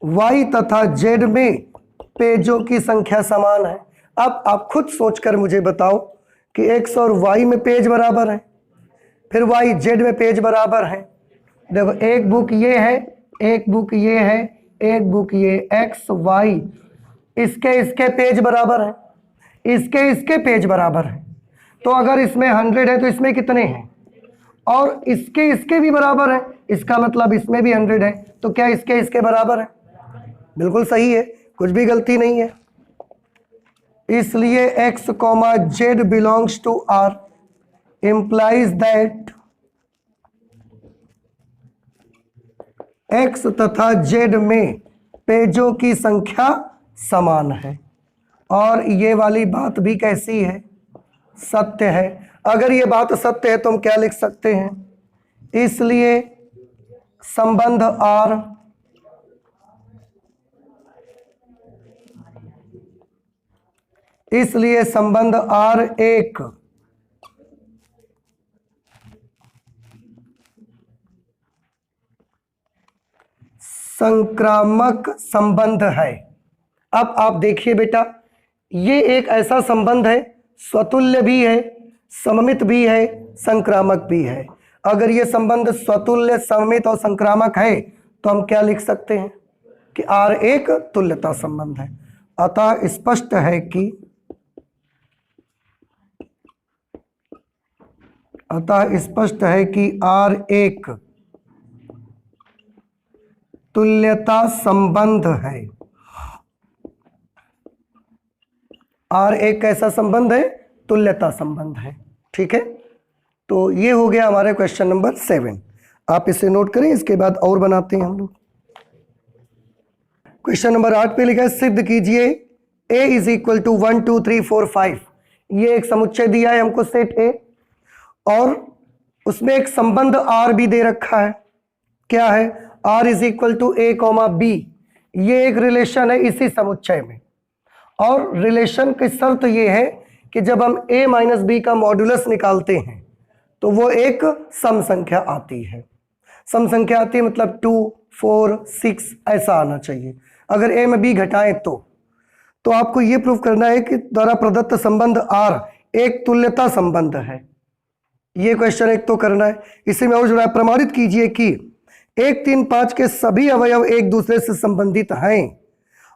y तथा z में पेजों की संख्या समान है। अब आप खुद सोचकर मुझे बताओ कि x और y में पेज बराबर है, फिर y z में पेज बराबर है। देखो, एक बुक ये है, एक बुक ये है, एक बुक ये, x y इसके पेज बराबर है, इसके पेज बराबर है। तो अगर इसमें 100 है तो इसमें कितने हैं, और इसके भी बराबर है, इसका मतलब इसमें भी 100 है। तो क्या इसके बराबर है? बिल्कुल सही है, कुछ भी गलती नहीं है। इसलिए x, z belongs to R implies that x तथा z में पेजों की संख्या समान है। और ये वाली बात भी कैसी है? सत्य है। अगर ये बात सत्य है तो हम क्या लिख सकते हैं? इसलिए संबंध R एक संक्रामक संबंध है। अब आप देखिए बेटा, ये एक ऐसा संबंध है, स्वतुल्य भी है, सममित भी है, संक्रामक भी है। अगर ये संबंध स्वतुल्य, सममित और संक्रामक है तो हम क्या लिख सकते हैं कि R एक तुल्यता संबंध है। अतः स्पष्ट है कि R एक तुल्यता संबंध है। R एक कैसा संबंध है? तुल्यता संबंध है। ठीक है, तो ये हो गया हमारे क्वेश्चन नंबर 7। आप इसे नोट करें, इसके बाद और बनाते हैं हम लोग। क्वेश्चन नंबर 8 पे लिखा है, सिद्ध कीजिए A इज इक्वल टू 1 2 3 4 5। ये एक समुच्चय दिया है हमको, सेट A, और उसमें एक संबंध R भी दे रखा है। क्या है? R is equal to A, B। ये एक रिलेशन है इसी समुच्चय में, और रिलेशन की शर्त ये है कि जब हम A माइनस B का मॉड्यूलस निकालते हैं तो वो एक सम संख्या आती है। सम संख्या आती है मतलब 2 4 6 ऐसा आना चाहिए। अगर A में B घटाएं तो आपको ये प्रूफ करना है कि द्वारा प्रदत्त संबंध R एक तुल्यता संबंध है। ये क्वेश्चन एक तो करना है। इसी में और जुड़ा है, प्रमाणित कीजिए कि 1 3 5 के सभी अवयव एक दूसरे से संबंधित हैं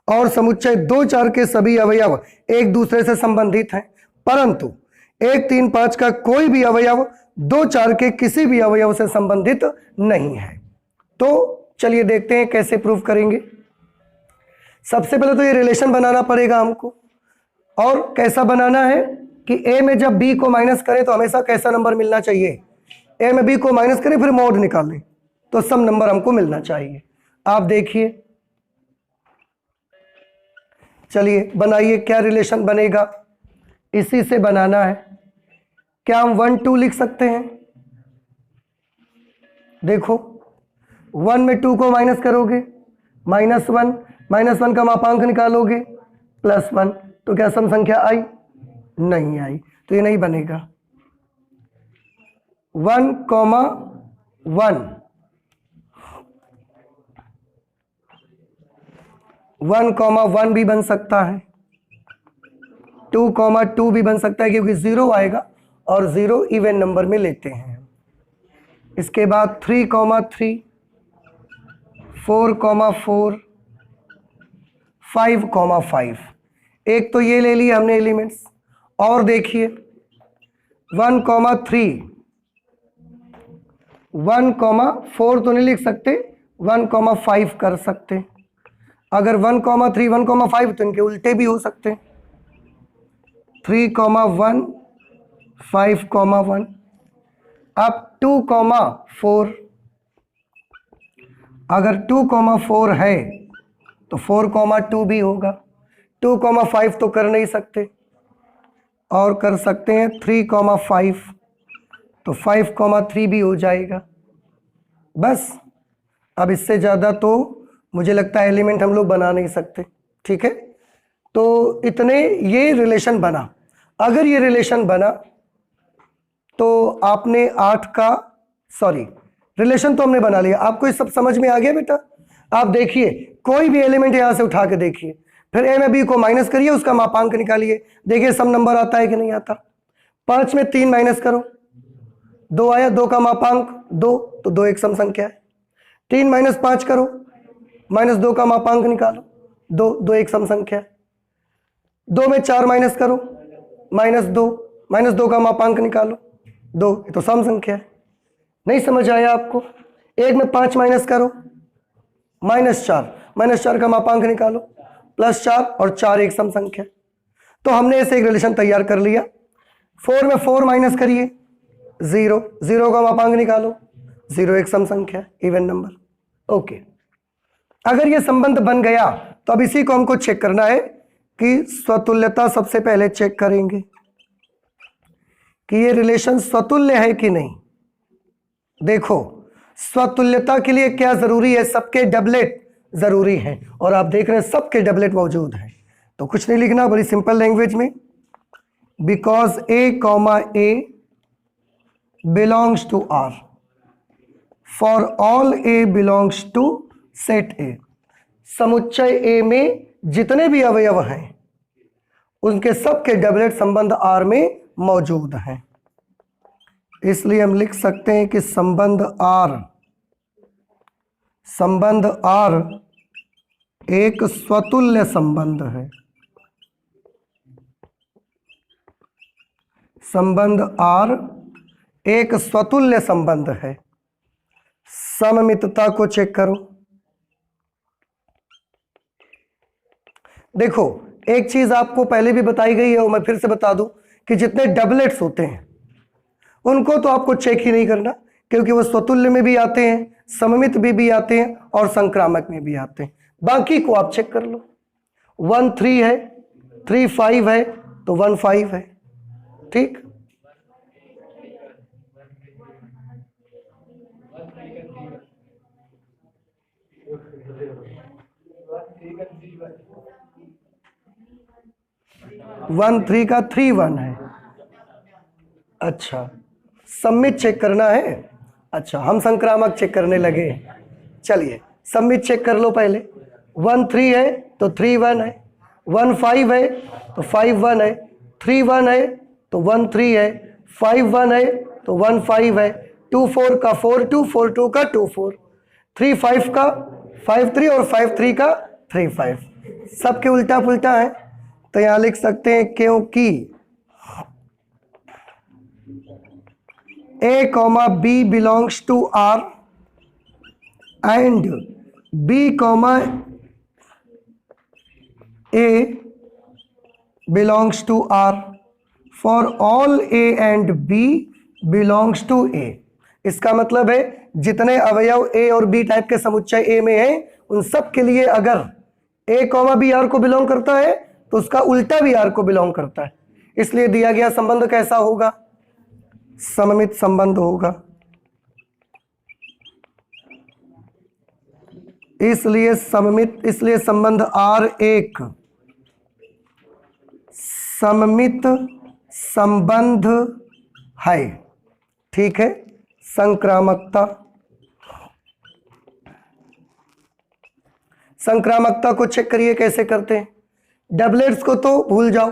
और समुच्चय 2 4 के सभी अवयव एक दूसरे से संबंधित हैं, परंतु 1 3 5 का कोई भी अवयव 2 4 के किसी भी अवयव से संबंधित नहीं है। तो चलिए देखते हैं कैसे प्रूफ करेंगे। सबसे पहले तो ये रिलेशन बनाना पड़ेगा हमको, और कैसा बनाना है कि A में जब B को माइनस करें तो हमेशा कैसा नंबर मिलना चाहिए? A में B को माइनस करें फिर मॉड निकालें तो सम नंबर हमको मिलना चाहिए। आप देखिए, चलिए बनाइए, क्या रिलेशन बनेगा? इसी से बनाना है। क्या हम 1 2 लिख सकते हैं? देखो, 1 में 2 को माइनस करोगे -1, -1 का मापांक निकालोगे +1, तो क्या सम संख्या आई? नहीं आई, तो ये नहीं बनेगा। 1, 1 1, 1 भी बन सकता है, 2, 2 भी बन सकता है क्योंकि 0 आएगा और 0 इवन नंबर में लेते हैं। इसके बाद 3, 3, 4, 4, 5, 5। एक तो ये ले लिए हमने एलिमेंट्स, और देखिए 1, 3, 1, 4 तो नहीं लिख सकते, 1, 5 कर सकते। अगर 1, 3, 1, 5 तो इनके उल्टे भी हो सकते हैं। 3,1 5,1 अब 2,4 अगर 2,4 है तो 4,2 भी होगा। 2,5 तो कर नहीं सकते और कर सकते हैं 3,5 तो 5,3 भी हो जाएगा। बस अब इससे ज़्यादा तो मुझे लगता है एलिमेंट हम लोग बना नहीं सकते। ठीक है, तो इतने ये रिलेशन बना। अगर ये रिलेशन बना तो आपने 8 का रिलेशन तो हमने बना लिया। आपको ये सब समझ में आ गया बेटा? आप देखिए कोई भी एलिमेंट यहां से उठा के देखिए, फिर ए में बी को माइनस करिए, उसका मापांक निकालिए, देखिए सब नंबर आता है कि नहीं आता। 5 में 3 माइनस करो, 2 आया, 2 का मापांक 2 तो 2 एक सम संख्या है। 3 माइनस 5 करो, -2 का मापांक निकालो, 2 एक सम संख्या है। 2 में 4 माइनस करो, -2 का मापांक निकालो, 2 ये तो सम संख्या है। नहीं समझ आया आपको? 1 में 5 माइनस करो, -4 का मापांक निकालो, +4 और 4 एक सम संख्या। तो हमने ऐसे एक रिलेशन तैयार कर लिया। 4 में 4 माइनस करिए, 0 का मापांक निकालो, 0 एक सम संख्या, इवन नंबर। ओके, अगर ये संबंध बन गया तो अब इसी को हमको चेक करना है कि स्वतुल्यता सबसे पहले चेक करेंगे कि ये रिलेशन स्वतुल्य है कि नहीं। देखो स्वतुल्यता के लिए क्या जरूरी है? सबके डबलेट जरूरी है, और आप देख रहे हैं सबके डबलेट मौजूद हैं। तो कुछ नहीं लिखना, बड़ी सिंपल लैंग्वेज में, because A, belongs to R, for all A belongs to set A। समुच्चय A में जितने भी अवयव हैं उनके सबके डबलेट संबंध R में मौजूद हैं। इसलिए हम लिख सकते हैं कि संबंध R एक स्वतुल्य संबंध है। संबंध R एक स्वतुल्य संबंध है। सममितता को चेक करो। देखो एक चीज आपको पहले भी बताई गई है और मैं फिर से बता दूं कि जितने डबलेट्स होते हैं उनको तो आपको चेक ही नहीं करना, क्योंकि वो स्वतुल्य में भी आते हैं, सममित भी आते हैं और संक्रामक में भी आते हैं। बाकी को आप चेक कर लो। 1 3 है, 3 5 है तो 1 5 है। ठीक, वन 3 का 3 1 है। अच्छा, सम्मित चेक करना है। अच्छा, हम संक्रामक चेक करने लगे। चलिए सम्मित चेक कर लो पहले। 1 3 है तो 3 1 है, 1 5 है तो 5 1 है, 3 1 है तो 1 3 है, 5 1 है तो 1 5 है, 2 4 का 4 2, 4 2 का 2 4, 3 5 का 5 3 और 5 3 का 3 5। सबके उल्टा पुल्टा है, तो यहां लिख सकते हैं क्योंकि A, B belongs to R and B, A belongs to R, for all A and B belongs to A। इसका मतलब है जितने अवयव A और B टाइप के समुच्चय A में हैं उन सब के लिए अगर A, B R को बिलोंग करता है तो उसका उल्टा भी R को बिलोंग करता है। इसलिए दिया गया संबंध कैसा होगा? सममित संबंध होगा। इसलिए संबंध R एक सममित संबंध है। ठीक है, संक्रामकता को चेक करिए कैसे करते हैं। डबलेट्स को तो भूल जाओ,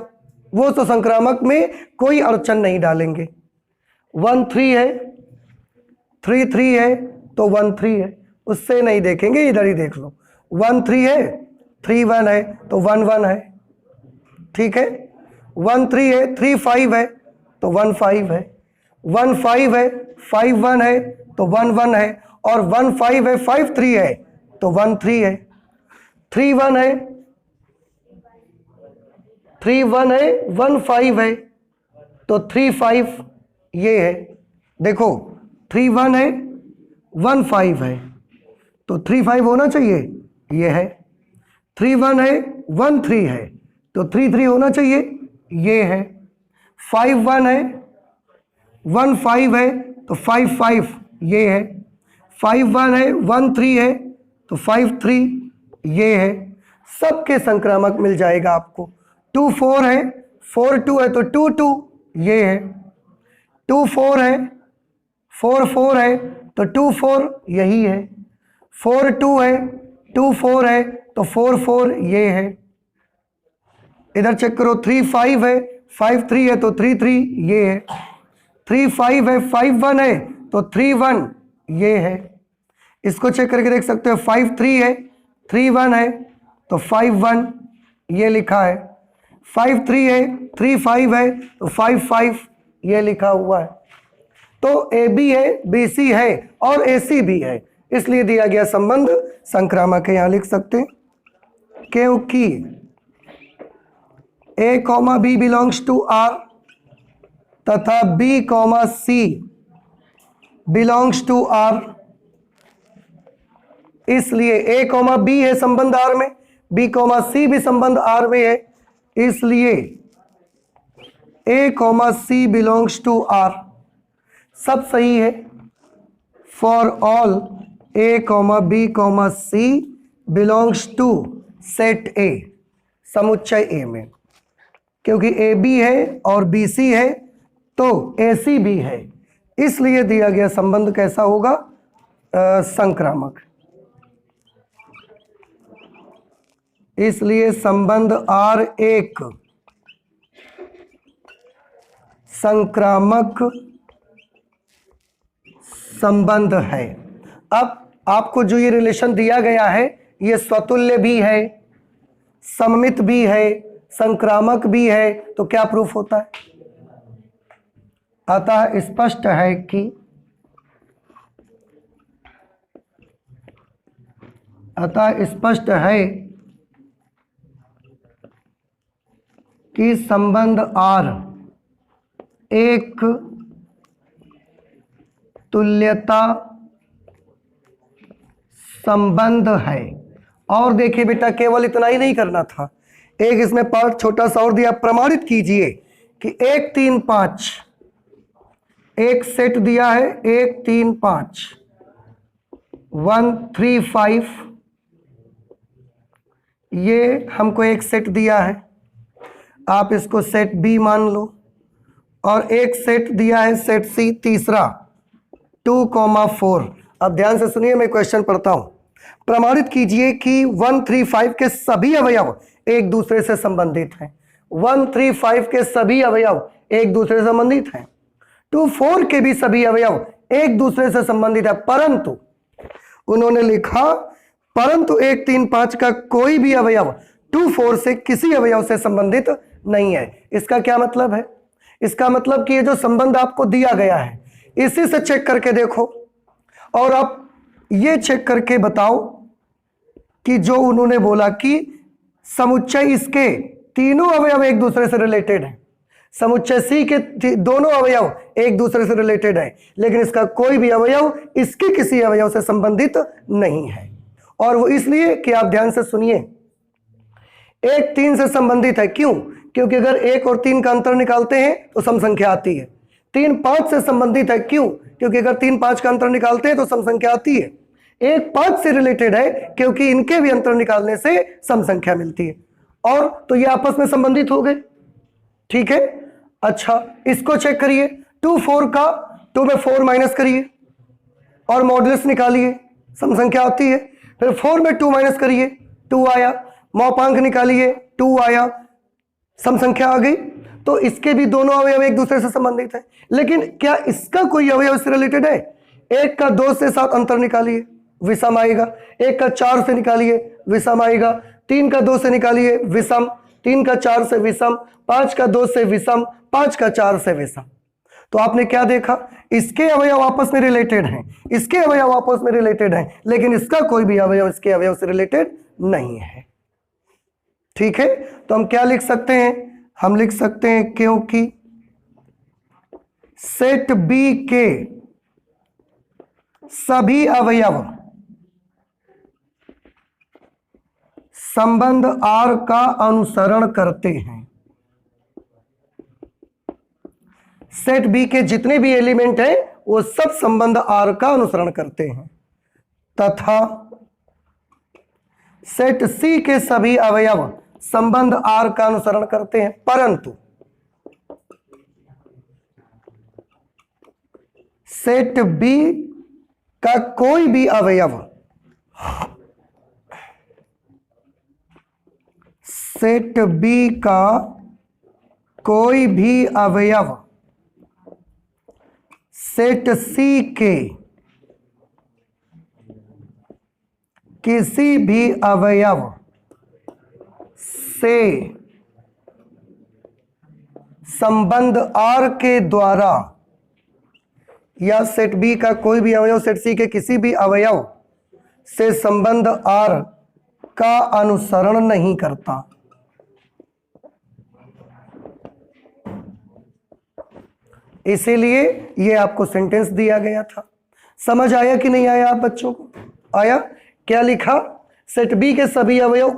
वो तो संक्रामक में कोई अड़चन नहीं डालेंगे। 1 3 है, 3 3 है तो 1 3 है, उससे नहीं देखेंगे, इधर ही देख लो। 1 3 है, 3 1 है तो 1 1 है। ठीक है, 1 3 है, 3 5 है तो 1 5 है, 1 5 है, 5 1 है तो 1 1 है, और 1 5 है, 5 3 है तो 1 3 है। 3 1 है, 3 1 है, 1 5 है, तो 3 5 ये है। देखो 3 1 है, 1 5 है, तो 3 5 होना चाहिए, ये है। 3 1 है, 1 3 है, तो 3 3 होना चाहिए, ये है। 5 1 है, 1 5 है, तो 5 5 ये है। 5 1 है, 1 3 है, तो 5 3 ये है। सबके संक्रामक मिल जाएगा आपको। 2 4 है, 4 2 है, तो 2 2 ये है। 2 4 है, 4 4 है, तो 2 4 यही है। 4 2 है, 2 4 है, तो 4 4 ये है। इधर चेक करो, 3 5 है, 5 3 है, तो 3 3 ये है। 3 5 है, 5 1 है, तो 3 1 ये है। इसको चेक करके देख सकते हो, 5 3 है, 3 1 है, तो 5 1 ये लिखा है। 5 3 है, 3 5 है, तो 5 5 ये लिखा हुआ है। तो ए बी है, बी सी है और ए सी भी है, इसलिए दिया गया संबंध संक्रामक है। यहां लिख सकते हैं क्योंकि A comma B belongs to R तथा B comma C belongs to R, इसलिए ए कॉमा बी है संबंध आर में, बी कॉमा सी भी संबंध आर में है, इसलिए A comma C belongs to R सब सही है। For all A comma B comma C belongs to set A, समुच्चय ए में, क्योंकि ए बी है और बी सी है तो ए सी भी है, इसलिए दिया गया संबंध कैसा होगा, संक्रामक। इसलिए संबंध आर एक संक्रामक संबंध है। अब आपको जो ये रिलेशन दिया गया है ये स्वतुल्य भी है, सममित भी है, संक्रामक भी है, तो क्या प्रूफ होता है? अतः स्पष्ट है कि संबंध आर एक तुल्यता संबंध है। और देखिए बेटा, केवल इतना ही नहीं करना था, एक इसमें पार्ट छोटा सा और दिया, प्रमाणित कीजिए कि 1 3 5 एक सेट दिया है, 1 3 5 1 3 5 ये हमको एक सेट दिया है, आप इसको सेट बी मान लो, और एक सेट दिया है सेट सी तीसरा 2,4। अब ध्यान से सुनिए, मैं क्वेश्चन पढ़ता हूं। प्रमाणित कीजिए कि 1 3 5 के सभी अवयव एक दूसरे से संबंधित हैं। 1 3 5 के सभी अवयव एक दूसरे से संबंधित हैं। 2 4 के भी सभी अवयव एक दूसरे से संबंधित है, परंतु उन्होंने लिखा परंतु 1 3 5 का कोई भी अवयव 2 4 से किसी अवयव से संबंधित नहीं है। इसका क्या मतलब है? इसका मतलब कि ये जो संबंध आपको दिया गया है इसी से चेक करके देखो और आप ये चेक करके बताओ कि जो उन्होंने बोला कि समुच्चय इसके तीनों अवयव एक दूसरे से रिलेटेड है, समुच्चय सी के दोनों अवयव एक दूसरे से रिलेटेड है, लेकिन इसका कोई भी अवयव इसके किसी अवयव से संबंधित नहीं है। और वो इसलिए कि आप ध्यान से सुनिए, 1 3 से संबंधित है। क्यों? क्योंकि अगर 1 और 3 का अंतर निकालते हैं तो सम संख्या आती है। 3 5 से संबंधित है। क्यों? क्योंकि अगर 3 5 का अंतर निकालते हैं तो सम संख्या आती है। 1 5 से रिलेटेड है क्योंकि इनके भी अंतर निकालने से सम संख्या मिलती है, और तो ये आपस में संबंधित हो गए। ठीक है, अच्छा इसको चेक करिए, 2 4 का 2 में 4 माइनस करिए और मॉडुलस निकालिए, सम संख्या आती है। फिर 4 में 2 माइनस करिए, 2 आया, मौपांक निकालिए, 2 आया, सम संख्या आ गई। तो इसके भी दोनों अवयव एक दूसरे से संबंधित है, लेकिन क्या इसका कोई अवयव इससे रिलेटेड है? 1 का 2 से 7 अंतर निकालिए, विषम आएगा। 1 का 4 से निकालिए, विषम आएगा। 3 का 2 से निकालिए, विषम। 3 का 4 से विषम। 5 का 2 से विषम। 5 का 4 से विषम। तो आपने क्या देखा? इसके अवयव आपस में रिलेटेड हैं, इसके अवयव आपस में रिलेटेड हैं, लेकिन इसका कोई भी अवयव इसके अवयव से रिलेटेड नहीं है। ठीक है, तो हम क्या लिख सकते हैं हम लिख सकते हैं क्योंकि सेट बी के सभी अवयव संबंध आर का अनुसरण करते हैं। सेट बी के जितने भी एलिमेंट हैं वो सब संबंध आर का अनुसरण करते हैं, तथा सेट सी के सभी अवयव संबंध आर का अनुसरण करते हैं, परंतु सेट बी का कोई भी अवयव सेट बी का कोई भी अवयव सेट सी के किसी भी अवयव से संबंध आर के द्वारा या सेट बी का कोई भी अवयव सेट सी के किसी भी अवयव से संबंध आर का अनुसरण नहीं करता। इसीलिए ये आपको सेंटेंस दिया गया था। समझ आया कि नहीं आया आप बच्चों को? आया? क्या लिखा? सेट बी के सभी अवयव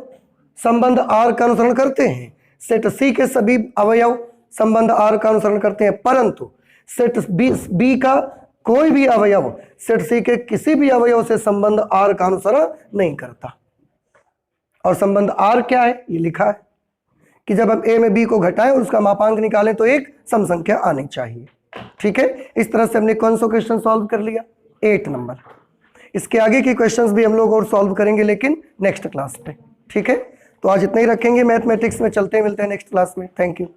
संबंध आर का अनुसरण करते हैं, सेट सी के सभी अवयव संबंध आर का अनुसरण करते हैं, परंतु सेट बी का कोई भी अवयव सेट सी के किसी भी अवयव से संबंध आर का अनुसरण नहीं करता। और संबंध आर क्या है? ये लिखा है कि जब हम ए में बी को घटाएं और उसका मापांक निकालें तो एक सम संख्या आनी चाहिए। ठीक है, इस तरह से हमने कौन सा क्वेश्चन सॉल्व कर लिया? 8 नंबर। इसके आगे के क्वेश्चंस भी हम लोग और सॉल्व करेंगे लेकिन नेक्स्ट क्लास पे। ठीक है, तो आज इतना ही रखेंगे मैथमेटिक्स में। चलते हैं, मिलते हैं नेक्स्ट क्लास में। Thank you.